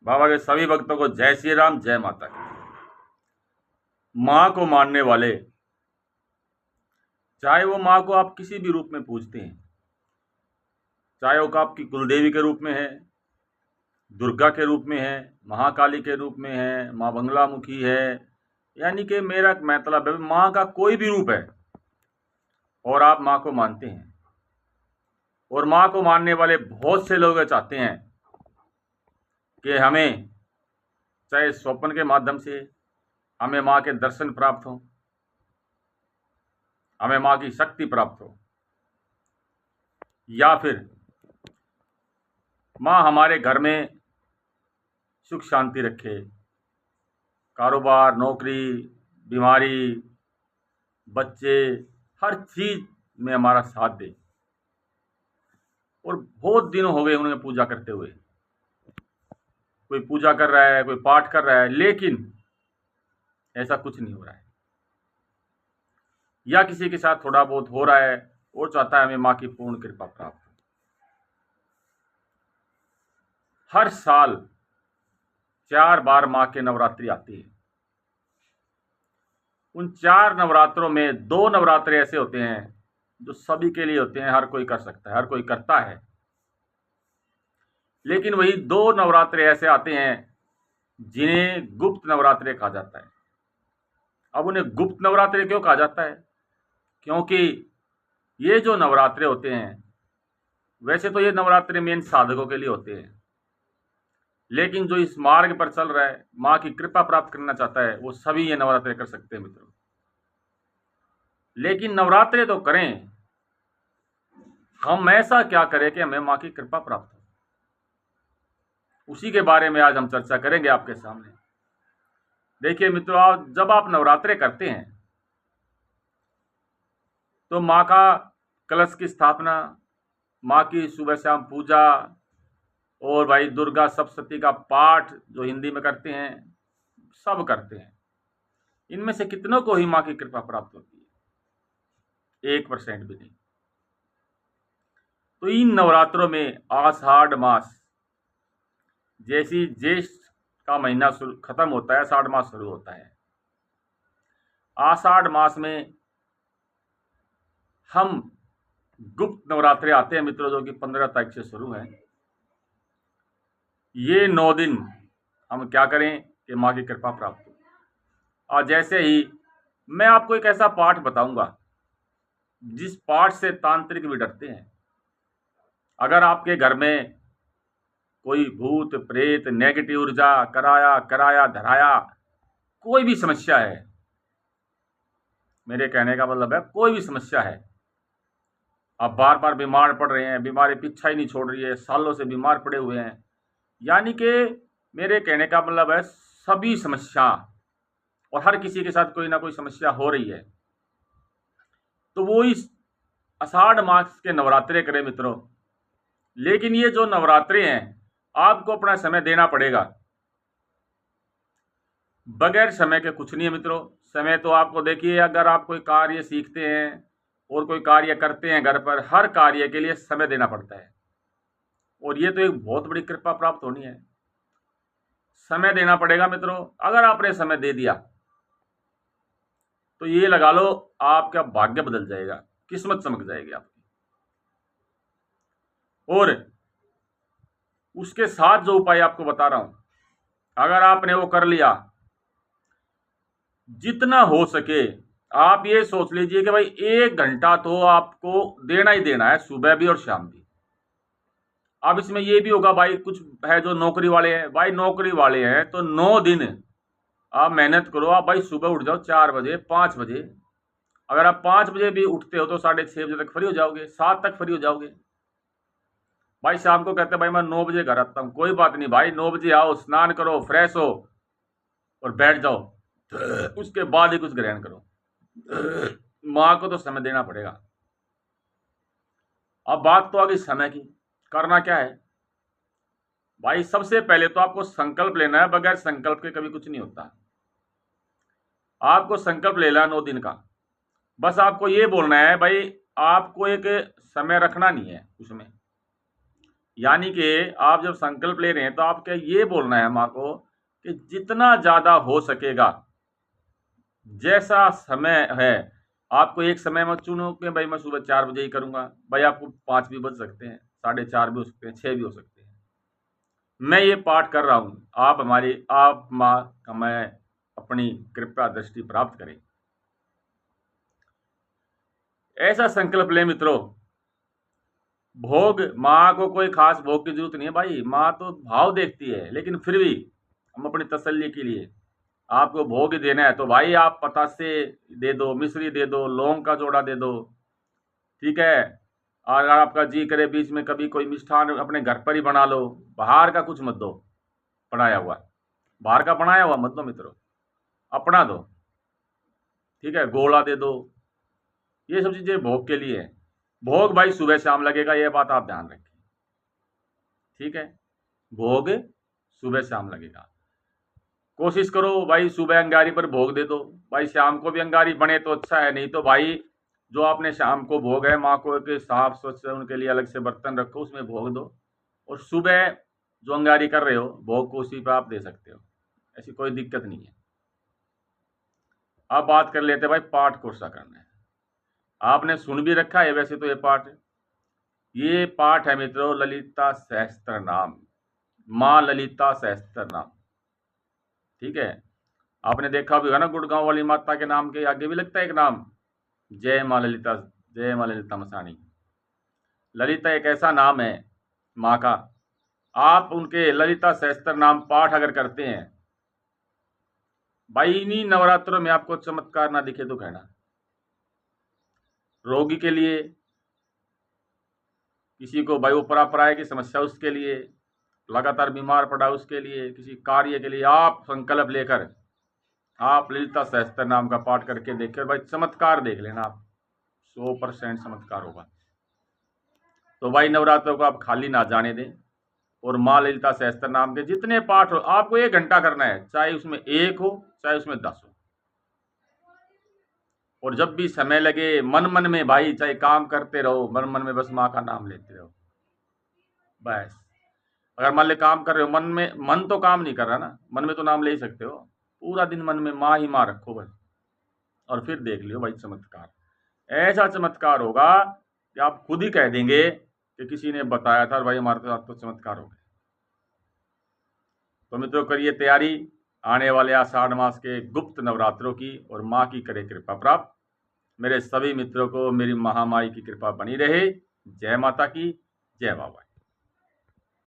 बाबा के सभी भक्तों को जय श्री राम, जय माता की। माँ को मानने वाले, चाहे वो माँ को आप किसी भी रूप में पूजते हैं, चाहे वो आपकी कुलदेवी के रूप में है, दुर्गा के रूप में है, महाकाली के रूप में है, माँ बंगलामुखी है, यानी कि मेरा मतलब है माँ का कोई भी रूप है और आप माँ को मानते हैं, और माँ को मानने वाले बहुत से लोग चाहते हैं कि हमें चाहे स्वप्न के माध्यम से हमें माँ के दर्शन प्राप्त हो, हमें माँ की शक्ति प्राप्त हो, या फिर माँ हमारे घर में सुख शांति रखे, कारोबार, नौकरी, बीमारी, बच्चे, हर चीज में हमारा साथ दे। और बहुत दिनों हो गए उन्हें पूजा करते हुए, कोई पूजा कर रहा है, कोई पाठ कर रहा है, लेकिन ऐसा कुछ नहीं हो रहा है, या किसी के साथ थोड़ा बहुत हो रहा है और चाहता है हमें माँ की पूर्ण कृपा प्राप्त हो। हर साल 4 बार माँ के नवरात्रि आती है। उन 4 नवरात्रों में 2 नवरात्रे ऐसे होते हैं जो सभी के लिए होते हैं, हर कोई कर सकता है, हर कोई करता है। लेकिन वही 2 नवरात्रे ऐसे आते हैं जिन्हें गुप्त नवरात्रे कहा जाता है। अब उन्हें गुप्त नवरात्रे क्यों कहा जाता है? क्योंकि ये जो नवरात्रे होते हैं, वैसे तो ये नवरात्रे मेन साधकों के लिए होते हैं, लेकिन जो इस मार्ग पर चल रहा है, माँ की कृपा प्राप्त करना चाहता है, वो सभी ये नवरात्रे कर सकते हैं मित्रों। लेकिन नवरात्रे तो करें, हम ऐसा क्या करें कि हमें माँ की कृपा प्राप्त हो, उसी के बारे में आज हम चर्चा करेंगे आपके सामने। देखिए मित्रों, जब आप नवरात्रे करते हैं तो माँ का कलश की स्थापना, माँ की सुबह शाम पूजा, और भाई दुर्गा सप्तशती का पाठ जो हिंदी में करते हैं, सब करते हैं। इनमें से कितनों को ही माँ की कृपा प्राप्त होती है? 1% भी नहीं। तो इन नवरात्रों में आषाढ़ मास, जैसी ज्येष्ठ का महीना खत्म होता है, आषाढ़ मास शुरू होता है। आषाढ़ मास में हम गुप्त नवरात्रे आते हैं मित्रों, जो कि 15 तारीख से शुरू है। ये 9 दिन हम क्या करें कि माँ की कृपा प्राप्त हो। और जैसे ही मैं आपको एक ऐसा पाठ बताऊंगा जिस पाठ से तांत्रिक भी डरते हैं। अगर आपके घर में कोई भूत प्रेत, नेगेटिव ऊर्जा, कराया धराया, कोई भी समस्या है, मेरे कहने का मतलब है कोई भी समस्या है, आप बार बार बीमार पड़ रहे हैं, बीमारी पीछा ही नहीं छोड़ रही है, सालों से बीमार पड़े हुए हैं, यानी कि मेरे कहने का मतलब है सभी समस्या, और हर किसी के साथ कोई ना कोई समस्या हो रही है, तो वो इस आषाढ़ मास के नवरात्रे करें मित्रों। लेकिन ये जो नवरात्रे हैं, आपको अपना समय देना पड़ेगा। बगैर समय के कुछ नहीं है मित्रों। समय तो आपको देखिए, अगर आप कोई कार्य सीखते हैं और कोई कार्य करते हैं घर पर, हर कार्य के लिए समय देना पड़ता है, और ये तो एक बहुत बड़ी कृपा प्राप्त होनी है। समय देना पड़ेगा मित्रों। अगर आपने समय दे दिया तो ये लगा लो आपका भाग्य बदल जाएगा, किस्मत चमक जाएगी आपकी। और उसके साथ जो उपाय आपको बता रहा हूं, अगर आपने वो कर लिया, जितना हो सके आप ये सोच लीजिए कि भाई 1 घंटा तो आपको देना ही देना है, सुबह भी और शाम भी। अब इसमें ये भी होगा भाई, कुछ है जो नौकरी वाले हैं, भाई नौकरी वाले हैं तो 9 दिन आप मेहनत करो। आप भाई सुबह उठ जाओ 4 बजे, 5 बजे। अगर आप 5 बजे भी उठते हो तो 6:30 बजे तक फ्री हो जाओगे, 7 तक फ्री हो जाओगे। भाई शाम को कहते हैं भाई मैं 9 बजे घर आता हूँ, कोई बात नहीं भाई, 9 बजे आओ, स्नान करो, फ्रेश हो और बैठ जाओ, उसके बाद ही कुछ ग्रहण करो। माँ को तो समय देना पड़ेगा। अब बात तो आ गई समय की, करना क्या है भाई? सबसे पहले तो आपको संकल्प लेना है। बगैर संकल्प के कभी कुछ नहीं होता। आपको संकल्प ले लेना 9 दिन का। बस आपको ये बोलना है भाई, आपको एक समय रखना नहीं है उसमें, यानी कि आप जब संकल्प ले रहे हैं तो आपको ये बोलना है माँ को कि जितना ज़्यादा हो सकेगा, जैसा समय है, आपको एक समय मत चुनो कि भाई मैं सुबह 4 बजे ही करूँगा। भाई आपको 5 भी बज सकते हैं, 4:30 भी हो सकते हैं, 6 भी हो सकते हैं। मैं ये पाठ कर रहा हूँ, आप माँ का मैं अपनी कृपा दृष्टि प्राप्त करें। ऐसा संकल्प लें मित्रों। भोग, माँ को कोई खास भोग की जरूरत नहीं है भाई, माँ तो भाव देखती है, लेकिन फिर भी हम अपनी तसल्ली के लिए आपको भोग ही देना है तो भाई आप पतासे दे दो, मिश्री दे दो, लौंग का जोड़ा दे दो, ठीक है। और अगर आपका जी करे बीच में कभी कोई मिष्ठान अपने घर पर ही बना लो, बाहर का कुछ मत दो, बनाया हुआ, बाहर का बनाया हुआ मत दो मित्रों, अपना दो, ठीक है। गोला दे दो, ये सब चीजें भोग के लिए है। भोग भाई सुबह शाम लगेगा, ये बात आप ध्यान रखें, ठीक है। भोग सुबह शाम लगेगा। कोशिश करो भाई सुबह अंगारी पर भोग दे दो, भाई शाम को भी अंगारी बने तो अच्छा है, नहीं तो भाई जो आपने शाम को भोग है माँ को के साफ स्वच्छ उनके लिए अलग से बर्तन रखो, उसमें भोग दो, और सुबह जो अंगारी कर रहे हो भोग को उसी पर आप दे सकते हो, ऐसी कोई दिक्कत नहीं है। अब बात कर लेते हैं भाई पाठ कौन सा करना है। आपने सुन भी रखा है वैसे तो ये पाठ है मित्रों ललिता सहस्त्र नाम, माँ ललिता सहस्त्र नाम, ठीक है। आपने देखा भी होगा ना गुड़गांव वाली माता के नाम के आगे भी लगता है एक नाम, जय माँ ललिता, जय माँ ललिता मसानी। ललिता एक ऐसा नाम है माँ का, आप उनके ललिता सहस्त्र नाम पाठ अगर करते हैं भाई, इन्हीं नवरात्रों में आपको चमत्कार ना दिखे तो कहना। रोगी के लिए, किसी को भाई उपरा पराय की समस्या उसके लिए, लगातार बीमार पड़ा उसके लिए, किसी कार्य के लिए आप संकल्प लेकर आप ललिता सहस्त्र नाम का पाठ करके देखिए भाई, चमत्कार देख लेना आप, 100% चमत्कार होगा। तो भाई नवरात्रों को आप खाली ना जाने दें, और माँ ललिता सहस्त्र नाम के जितने पाठ हो आपको 1 घंटा करना है, चाहे उसमें 1 हो चाहे उसमें 10 हो। और जब भी समय लगे मन मन में भाई, चाहे काम करते रहो मन मन में बस माँ का नाम लेते रहो बस। अगर मान ले काम कर रहे हो, मन तो काम नहीं कर रहा ना, मन में तो नाम ले ही सकते हो, पूरा दिन मन में माँ ही माँ रखो बस, और फिर देख लियो भाई चमत्कार। ऐसा चमत्कार होगा कि आप खुद ही कह देंगे कि किसी ने बताया था भाई हमारे साथ तो चमत्कार हो गया। तो मित्रों करिए तैयारी आने वाले आषाढ़ मास के गुप्त नवरात्रों की, और माँ की करे कृपा प्राप्त। मेरे सभी मित्रों को मेरी महामाई की कृपा बनी रहे। जय माता की, जय बाबा।